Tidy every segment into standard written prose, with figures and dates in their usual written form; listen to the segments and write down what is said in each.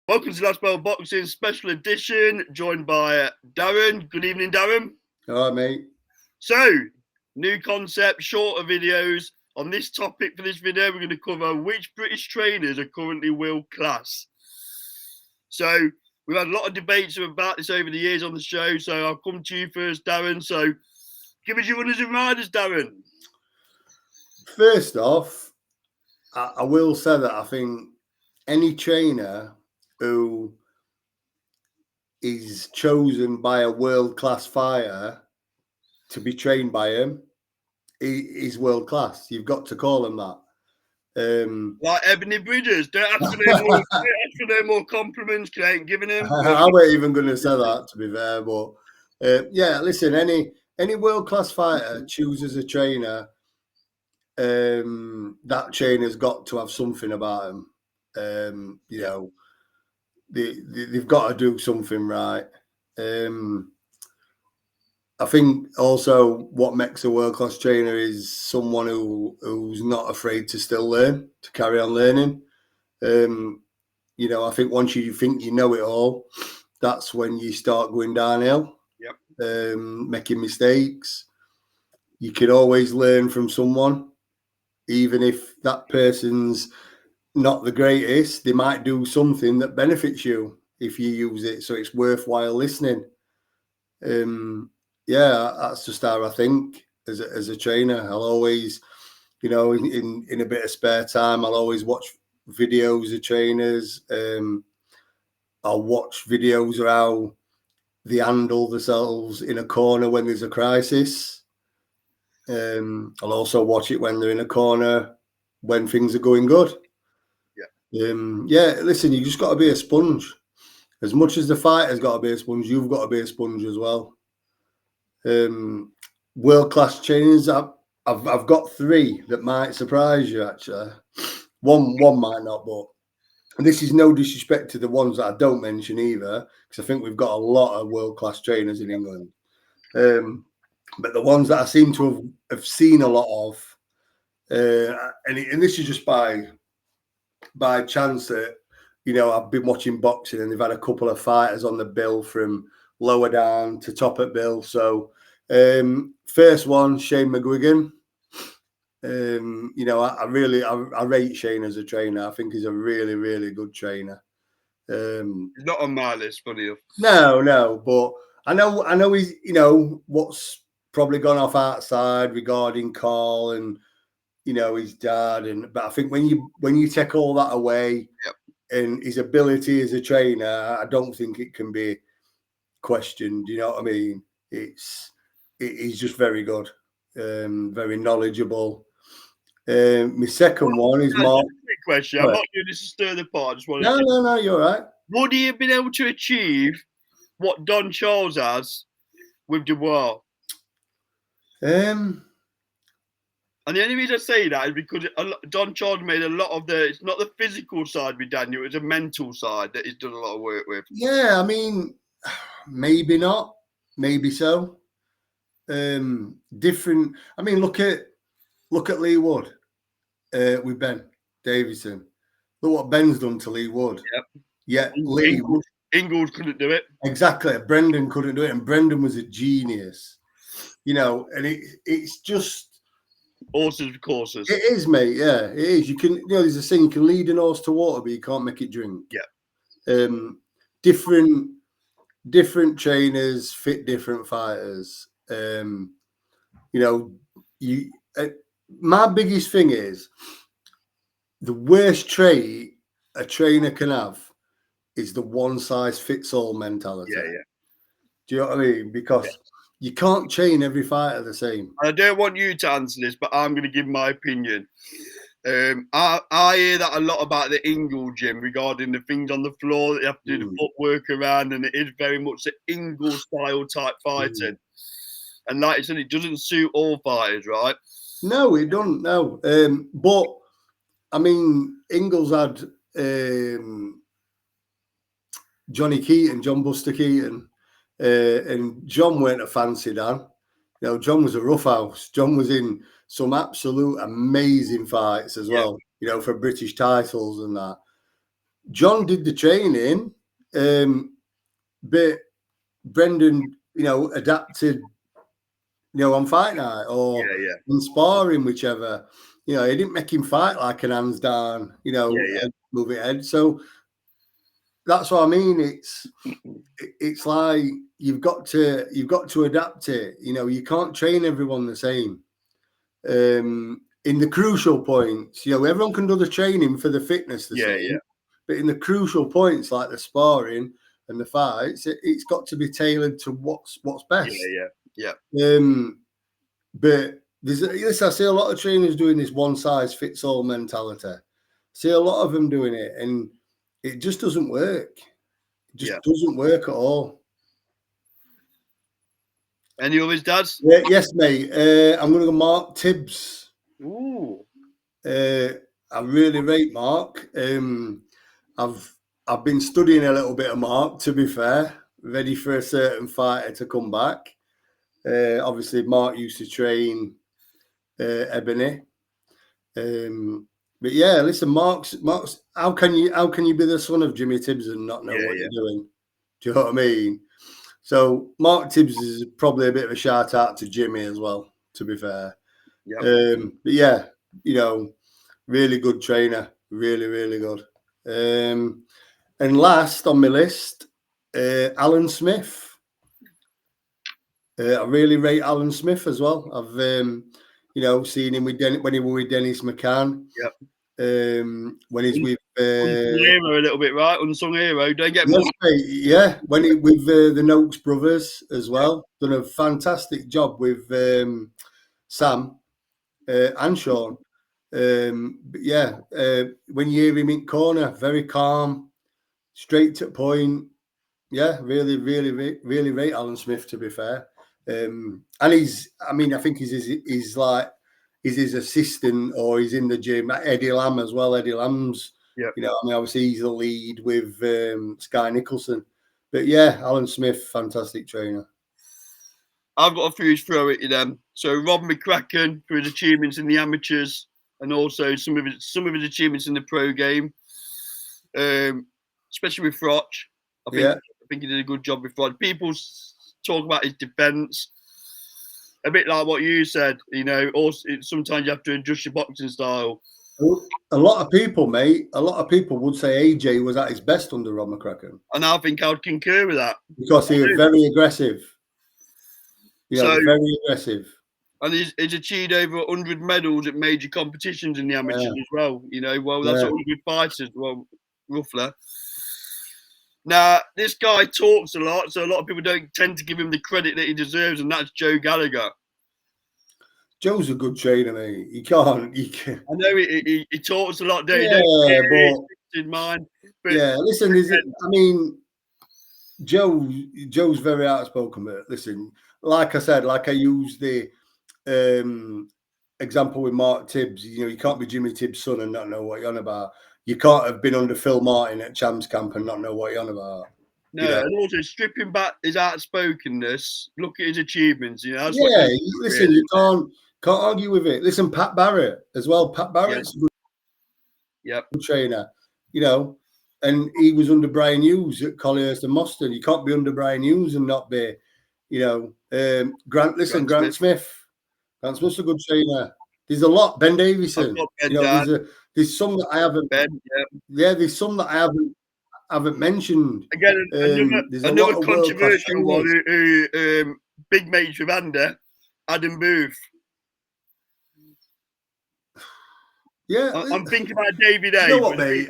Welcome to Last Bell Boxing Special Edition, joined by Darren. Good evening, Darren. All right, mate. So, new concept, shorter videos. On this topic for this video, we're going to cover which British trainers are currently world class. So, we've had a lot of debates about this over the years on the show, so I'll come to you first, Darren. So, give us your runners and riders, Darren. First off, I will say that I think any trainer who is chosen by a world-class fighter to be trained by him is world-class. You've got to call him that. Like Ebony Bridges. Don't ask for no more compliments, because I ain't giving him. I wasn't even going to say that, to be fair. But, yeah, listen, any world-class fighter chooses a trainer, that trainer's got to have something about him. You know, they've got to do something right. I think also what makes a world-class trainer is someone who's not afraid to still learn, to carry on learning. You know, I think once you think you know it all, that's when you start going downhill. Yep. Making mistakes. You can always learn from someone, even if that person's not the greatest. They might do something that benefits you if you use it, so it's worthwhile listening. Yeah, that's just how I think as a trainer. I'll always, you know, in a bit of spare time, I'll always watch videos of trainers. I'll watch videos of how they handle themselves in a corner when there's a crisis. I'll also watch it when they're in a corner when things are going good. Yeah, listen, you just got to be a sponge. As much as the fighter's got to be a sponge, you've got to be a sponge as well. World-class trainers, I've got three that might surprise you, actually. One might not, but this is no disrespect to the ones that I don't mention either, because I think we've got a lot of world-class trainers in England. But the ones that I seem to have seen a lot of, and this is just by chance that, you know, I've been watching boxing and they've had a couple of fighters on the bill from lower down to top at bill. So first one, Shane McGuigan. You know, I rate Shane as a trainer. I think he's a really, really good trainer. He's not on my list, funny enough. No, but I know he's, you know, what's probably gone off outside regarding Carl and, you know, his dad, but I think when you take all that away, yep, and his ability as a trainer, I don't think it can be questioned. You know what I mean? He's just very good, very knowledgeable. My second one is Mark. Quick question. I'm not doing this to stir the pot. I just want No, you're right. Would he have been able to achieve what Don Charles has with Dubois? And the only reason I say that is because Don Charles made a lot of it's not the physical side with Daniel, it's a mental side that he's done a lot of work with. Yeah, I mean, maybe not, maybe so. Different. I mean, look at Lee Wood with Ben Davison. Look what Ben's done to Lee Wood. Yep. Yeah, Ingalls couldn't do it. Exactly. Brendan couldn't do it, and Brendan was a genius. You know, and it's just horses for courses. It is, mate. Yeah, it is. You can, you know, there's a saying: you can lead an horse to water, but you can't make it drink. Yeah. Different trainers fit different fighters. You know, my biggest thing is the worst trait a trainer can have is the one size fits all mentality. Yeah. Do you know what I mean? Because you can't train every fighter the same. I don't want you to answer this, but I'm going to give my opinion. I hear that a lot about the Ingalls gym regarding the things on the floor that you have to do the footwork around, and it is very much the Ingalls style type fighting. And like you said, it doesn't suit all fighters, right? No, it don't. No, but I mean, Ingalls had Johnny Keaton, John Buster Keaton, and John weren't a fancy Dan. You know, John was a roughhouse. John was in some absolute amazing fights as well, you know, for British titles and that. John did the training, but Brendan, adapted, on fight night or in sparring, whichever. He didn't make him fight like an hands down, move it head. So that's what I mean. It's like you've got to adapt it. You can't train everyone the same. In the crucial points, everyone can do the training for the fitness the same. But in the crucial points like the sparring and the fights, it's got to be tailored to what's best. But I see a lot of trainers doing this one size fits all mentality. I see a lot of them doing it, and it just doesn't work. It just doesn't work at all. Any of his dads? Yes, mate. I'm going to go Mark Tibbs. Ooh. I really rate Mark. I've been studying a little bit of Mark, to be fair, ready for a certain fighter to come back. Obviously, Mark used to train Ebony. But yeah, listen, Mark's. How can you be the son of Jimmy Tibbs and not know what you're doing? Do you know what I mean? So Mark Tibbs is probably a bit of a shout out to Jimmy as well, to be fair. But yeah, really good trainer, really, really good. And last on my list, Alan Smith. I really rate Alan Smith as well. I've seen him when he was with Dennis McCann. When he's with unsung hero a little bit, right? Unsung hero. Don't get more. Yeah, when he with the Noakes brothers as well. Done a fantastic job with Sam and Sean. But yeah, when you hear him in corner, very calm, straight to the point. Yeah, really, really, really rate Alan Smith, to be fair. And I think he's his assistant or he's in the gym. Eddie Lamb as well. Eddie Lamb's, obviously he's the lead with Sky Nicholson. But yeah, Alan Smith, fantastic trainer. I've got a few to throw at you then. So Rob McCracken for his achievements in the amateurs and also some of his achievements in the pro game, especially with Froch. I think he did a good job with Froch. People talk about his defense, a bit like what you said. Also sometimes you have to adjust your boxing style. A lot of people, mate. A lot of people would say AJ was at his best under Rob McCracken, and I think I would concur with that because he was very aggressive. Very aggressive. And he's achieved over 100 medals at major competitions in the amateurs as well. That's 100 fighters, roughly. Now, this guy talks a lot, so a lot of people don't tend to give him the credit that he deserves, and that's Joe Gallagher. Joe's a good trainer, mate. He can't. I know he talks a lot, don't in mind. But listen, Joe's very outspoken, but listen, like I said, like I used the example with Mark Tibbs, you can't be Jimmy Tibbs' son and not know what you're on about. You can't have been under Phil Martin at Champs Camp and not know what you're on about. No, and also stripping back his outspokenness, look at his achievements. Listen, you can't argue with it. Listen, Pat Barrett as well. Pat Barrett's a good trainer, and he was under Brian Hughes at Collyhurst and Moston. You can't be under Brian Hughes and not be, Grant Smith. Grant Smith's a good trainer. There's a lot. Ben Davison. There's some that I haven't. There's some that I haven't mentioned. Again, another controversial one who big mates with Andy, Adam Booth. Yeah, I'm thinking about David A. You know what, mate?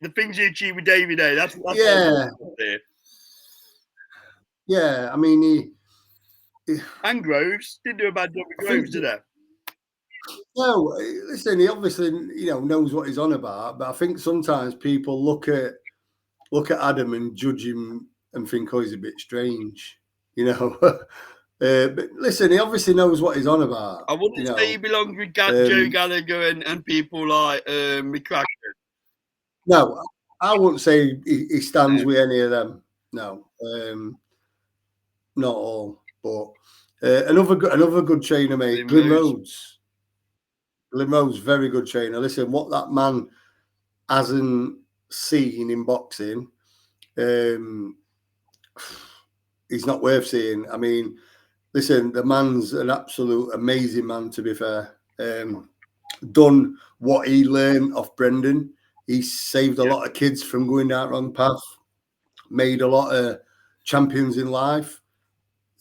The things he achieved with David A. That's yeah. I mean, he and Groves didn't do a bad job with Groves, did they? No, listen, he obviously knows what he's on about, but I think sometimes people look at Adam and judge him and think, oh, he's a bit strange, But listen, he obviously knows what he's on about. I wouldn't say he belongs with Joe Gallagher and people like McCracken. No, I wouldn't say he stands with any of them. No, not all. But another good trainer, mate, Glyn Rhodes. Glyn Rhodes, very good trainer. Listen, what that man hasn't seen in boxing, he's not worth seeing. I mean, listen, the man's an absolute amazing man, to be fair. Done what he learned off Brendan. He saved a lot of kids from going down the wrong path, made a lot of champions in life.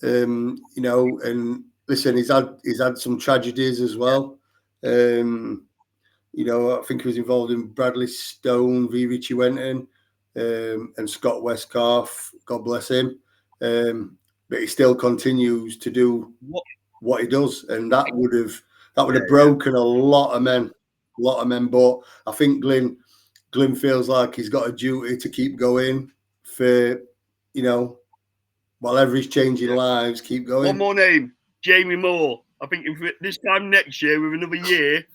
You know, and listen, he's had some tragedies as well. You know, I think he was involved in Bradley Stone v Richie Wenton, and Scott Westcalf, God bless him. But he still continues to do what he does, and that would have broken a lot of men. But I think Glyn feels like he's got a duty to keep going for, you know, while everybody's changing lives, keep going. One more name, Jamie Moore. I think if this time next year, with another year,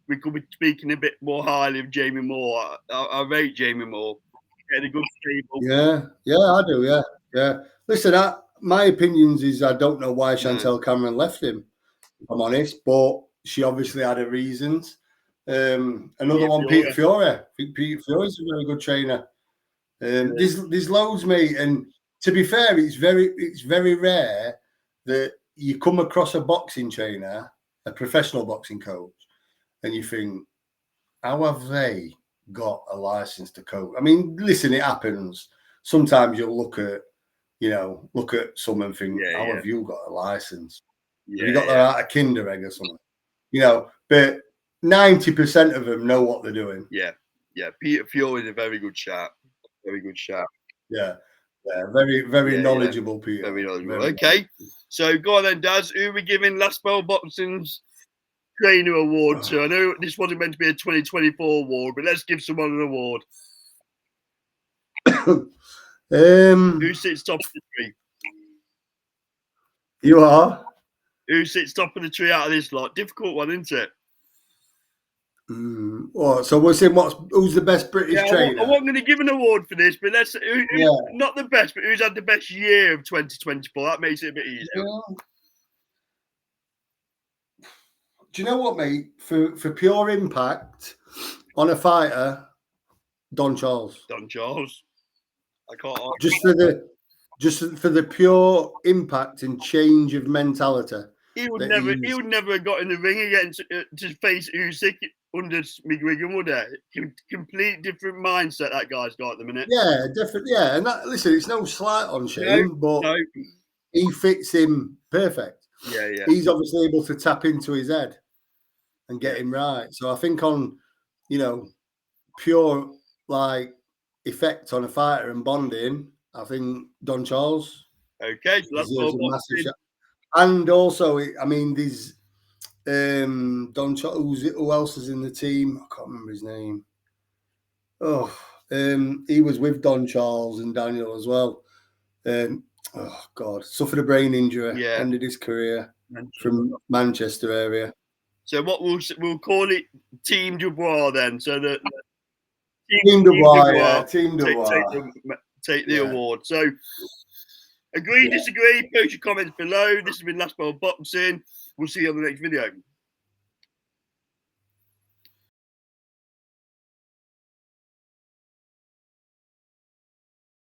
we could be speaking a bit more highly of Jamie Moore. I rate Jamie Moore. Getting a good stable. Yeah, I do. Yeah. Listen, my opinions is I don't know why Chantel Cameron left him, if I'm honest, but she obviously had her reasons. Another one, Peter Fiore. I think Peter Fiore's a very good trainer. There's loads, mate, and to be fair, it's very rare that you come across a boxing trainer, a professional boxing coach, and you think, how have they got a license to coach? I mean, listen, it happens. Sometimes you'll look at someone and think, how have you got a license? Have you got that out of kinder egg or something? You know, but 90% of them know what they're doing. Yeah. Peter Fiore is a very good shot. Very good shot. Yeah, very knowledgeable, Peter. Very knowledgeable. Okay, so go on then, Daz. Who are we giving Last Bell Boxing's Trainer Award to? I know this wasn't meant to be a 2024 award, but let's give someone an award. Who sits top of the tree? You are. Who sits top of the tree out of this lot? Difficult one, isn't it? So we're saying who's the best British trainer? I wasn't going to give an award for this, but let's not the best, but who's had the best year of 2024? That makes it a bit easier. Yeah. Do you know what, mate? For pure impact on a fighter, Don Charles. Don Charles. I can't argue. Just for the pure impact and change of mentality. He would never have got in the ring again to face Usyk under McGregor, would he? Complete different mindset that guy's got at the minute. Yeah, definitely. Yeah, and listen, it's no slight on Shane, but he fits him perfect. Yeah. He's obviously able to tap into his head and get him right. So I think on, you know, pure like effect on a fighter and bonding, I think Don Charles. Okay, so that's a massive shot. And also, I mean, there's Don Charles. Who else is in the team? I can't remember his name. He was with Don Charles and Daniel as well. Oh God, suffered a brain injury. Yeah. Ended his career from Manchester area. So what we'll call it, Team Dubois then. So the Team Dubois. Team Dubois. Take the award. So. Agree, disagree, post your comments below. This has been Last Bell Boxing. We'll see you on the next video.